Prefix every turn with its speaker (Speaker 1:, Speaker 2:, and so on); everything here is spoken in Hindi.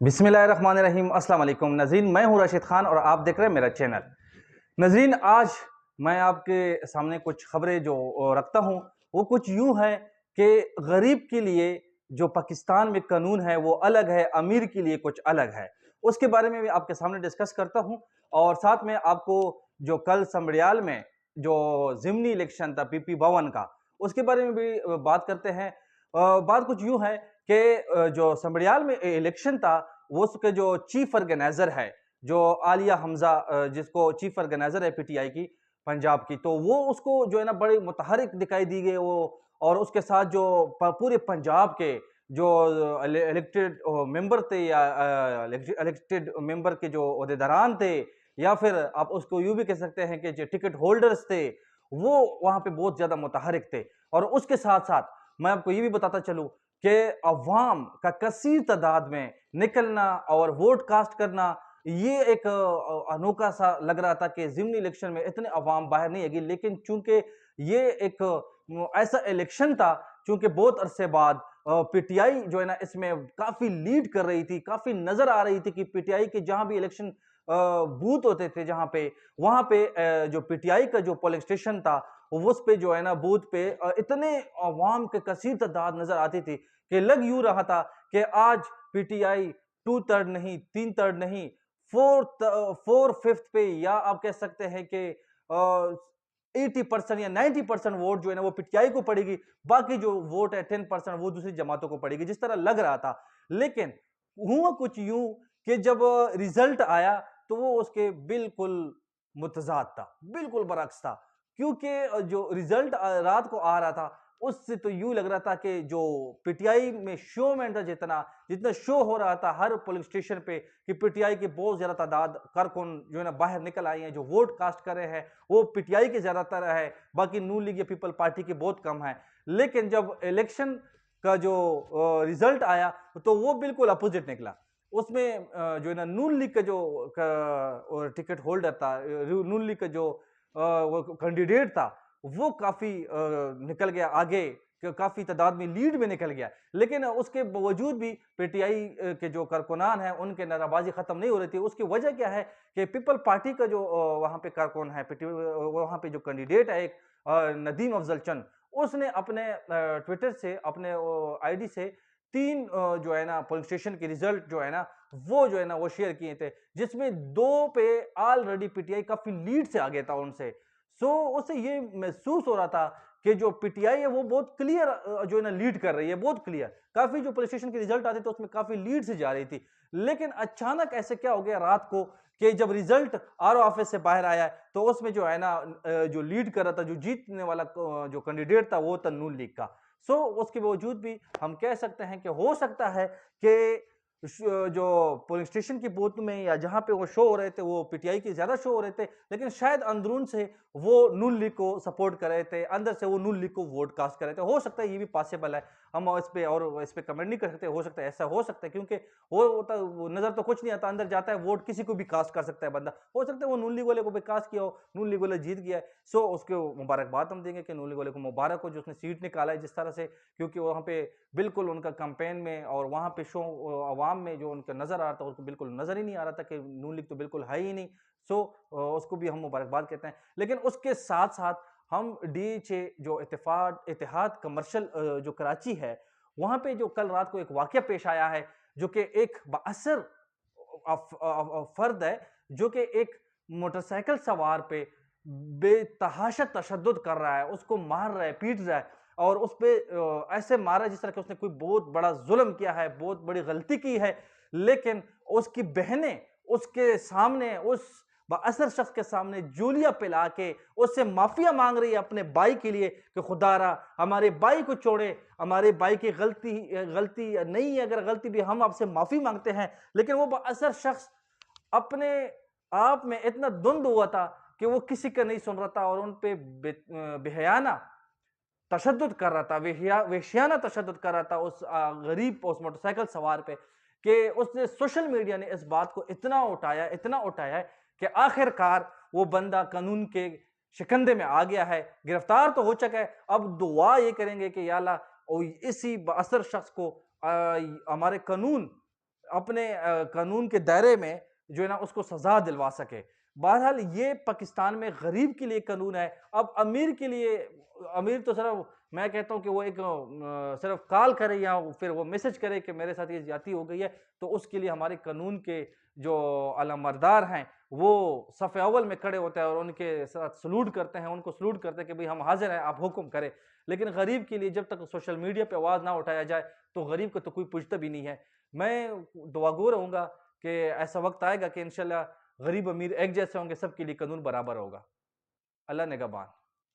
Speaker 1: बिस्मिल्लाहिर्रहमानिर्रहीम। अस्सलाम वालेकुम नाज़रीन, मैं हूं रशीद खान और आप देख रहे हैं मेरा चैनल। नाज़रीन, आज मैं आपके सामने कुछ खबरें जो रखता हूं वो कुछ यूं है कि गरीब के लिए जो पाकिस्तान में कानून है वो अलग है, अमीर के लिए कुछ अलग है। उसके बारे में भी आपके सामने डिस्कस करता हूं और साथ में आपको जो कल समड़ियाल में जो ज़िमनी इलेक्शन था पीपी भवन का, उसके बारे में भी बात करते हैं। बात कुछ यूं है कि जो समड़ियाल में इलेक्शन था वो उसके जो चीफ ऑर्गेनाइजर है, जो आलिया हमजा, जिसको चीफ ऑर्गेनाइजर है पीटीआई की पंजाब की, तो वो उसको जो है ना बड़ी मुतहरिक दिखाई दी गई वो। और उसके साथ जो पूरे पंजाब के जो इलेक्टेड मेंबर थे या इलेक्टेड मेंबर के जो अहदेदारान थे, या फिर आप उसको यूं भी कह सकते हैं कि जो टिकट होल्डर्स थे, वो वहां पे बहुत ज्यादा मुतहरिक थे। और उसके साथ साथ मैं आपको ये भी बताता चलूं कि अवाम का कसीर तादाद में निकलना और वोट कास्ट करना, ये एक अनोखा सा लग रहा था कि ज़िमनी इलेक्शन में इतने अवाम बाहर नहीं आएगी। लेकिन चूंकि ये एक ऐसा इलेक्शन था, चूंकि बहुत अरसे बाद पीटीआई जो है ना इसमें काफी लीड कर रही थी, काफी नजर आ रही थी कि पीटीआई के जहां भी इलेक्शन बूथ होते थे, जहां पे वहां पे जो पीटीआई का जो पोलिंग स्टेशन था, उस पे जो है ना बूथ पे इतने अवाम के कसीर तादाद नजर आती थी कि लग यूं रहा था कि आज पीटीआई 2/3 नहीं, 3/3 नहीं, फोर फिफ्थ पे, या आप कह सकते हैं कि 80% या 90% वोट जो है ना वो पीटीआई को पड़ेगी, बाकी जो वोट है 10% वो दूसरी जमातों को पड़ेगी, जिस तरह लग रहा था। लेकिन हुआ कुछ यूं कि जब रिजल्ट आया तो वो उसके बिल्कुल मुतजाद था, बिल्कुल बरक्स था। क्योंकि जो रिजल्ट रात को आ रहा था उससे तो यूं लग रहा था कि जो पीटीआई में शोमैन था, जितना जितना शो हो रहा था हर पोलिंग स्टेशन पे कि पीटीआई की बहुत ज्यादा तादाद कारकुन जो है ना बाहर निकल आई हैं, जो वोट कास्ट कर रहे हैं वो पीटीआई के ज्यादातर है, बाकी नून लीग या पीपल पार्टी के बहुत कम है। लेकिन जब इलेक्शन का जो रिजल्ट आया तो वो बिल्कुल अपोजिट निकला। उसमें जो है ना नून लीग का जो टिकट होल्डर था, नून लीग का जो वो कैंडिडेट था, वो काफी निकल गया आगे, काफी तादाद में लीड में निकल गया। लेकिन उसके बावजूद भी पीटीआई के जो कारकुनान हैं उनके नाराबाजी खत्म नहीं हो रही थी। उसकी वजह क्या है कि पीपल पार्टी का जो वहां पे कारकुन है, वहां पे जो कैंडिडेट है एक नदीम अफजल चंद, उसने अपने ट्विटर से, अपने आईडी से 3 जो है ना पुलिस स्टेशन के रिजल्ट जो है ना वो जो है ना वो शेयर किए थे, जिसमें 2 पे ऑलरेडी पीटीआई काफी लीड से आ गया था उनसे। सो उससे ये महसूस हो रहा था कि जो पीटीआई है वो बहुत क्लियर जो है ना लीड कर रही है, बहुत क्लियर। काफी जो पुलिस स्टेशन के रिजल्ट आते थे उसमें काफी लीड से जा रही थी। लेकिन अचानक ऐसे क्या हो गया रात को कि जब रिजल्ट आरओ ऑफिस से बाहर आया तो उसमें जो है ना जो लीड कर रहा था, जो जीतने वाला जो कैंडिडेट था वो था नून लीग का। सो उसके बावजूद भी हम कह सकते हैं कि हो सकता है कि जो पुलिस स्टेशन की बूथ में या जहां पे वो शो हो रहे थे वो पीटीआई के ज्यादा शो हो रहे थे, लेकिन शायद अंदरून से वो नून लीग को सपोर्ट कर रहे थे, अंदर से वो नून लीग को वोट कास्ट कर रहे थे। हो सकता है ये भी पॉसिबल है, हम इस पे कमेंट नहीं कर सकते। हो सकता है ऐसा हो सकता है, क्योंकि वो नजर तो कुछ नहीं आता, अंदर जाता है वोट किसी को भी कास्ट कर सकता है बंदा। हो सकता है वो नून लीग वाले को भी कास्ट किया हो, नून लीग वाले जीत गया है। सो उसको मुबारकबाद हम देंगे कि नून लीग वाले को मुबारक हो जो उसने सीट निकाला है जिस तरह से, क्योंकि वहां पे बिल्कुल उनका कैंपेन में और वहां पे शो अवाम में जो उनका नजर आ रहा था उसको बिल्कुल नजर ही नहीं आ रहा था कि नून लीग तो बिल्कुल है ही नहीं। सो उसको भी हम मुबारकबाद कहते हैं। लेकिन उसके साथ साथ हम डीएचए जो इतिहाद कमर्शियल जो कराची है, वहां पे जो कल रात को एक वाकया पेश आया है, जो कि एक बाअसर फर्द है, जो कि एक मोटरसाइकिल सवार पे बेतहाशा तशद्दुद कर रहा है, उसको मार रहा है, पीट रहा है। और उस पे ऐसे मारा जिस तरह कि उसने कोई बहुत बड़ा जुल्म किया है, बहुत बड़ी गलती की है। लेकिन उसकी बहनें उसके सामने, उस बाअसर शख्स के सामने जूलिया पिला के उससे माफिया मांग रही है अपने भाई के लिए कि खुदारा हमारे भाई को छोड़े, हमारे भाई की गलती गलती नहीं है, अगर गलती भी हम आपसे माफी मांगते हैं। लेकिन वो बाअसर शख्स अपने आप में इतना धुंध हुआ था कि वो किसी का नहीं सुन रहा था और उन पे बेहयाना तशद्दुद कर रहा था, वेश्याना तशद्दुद कर रहा था उस गरीब, उस मोटरसाइकिल सवार पे, कि उसने सोशल मीडिया ने इस बात को इतना उठाया है कि आखिरकार वो बंदा कानून के शिकंदे में आ गया है, गिरफ्तार तो हो चुका है। अब दुआ ये करेंगे कि या अल्लाह इसी बाअसर शख्स को हमारे कानून अपने कानून के दायरे में जो है ना उसको सज़ा दिलवा सके। बहरहाल ये पाकिस्तान में गरीब के लिए कानून है, अब अमीर के लिए अमीर तो सिर्फ़ मैं कहता हूँ कि वो एक सिर्फ़ कॉल करे या फिर वो मैसेज करे कि मेरे साथ ये ज़्यादती हो गई है, तो उसके लिए हमारे कानून के जो अलमबरदार हैं, वो सफ़े अव्वल में खड़े होते हैं और उनके साथ सलूट करते हैं, उनको सलूट करते हैं कि भई हम हाज़िर हैं, आप हुक्म करें। लेकिन गरीब के लिए जब तक सोशल मीडिया पे आवाज़ ना उठाया जाए, तो गरीब को तो कोई पूछता भी नहीं है। मैं दुआगो रहूँगा कि ऐसा वक़्त आएगा कि इंशाल्लाह गरीब-अमीर एक जैसे होंगे, सबके लिए कानून बराबर होगा। अल्लाह निगहबान।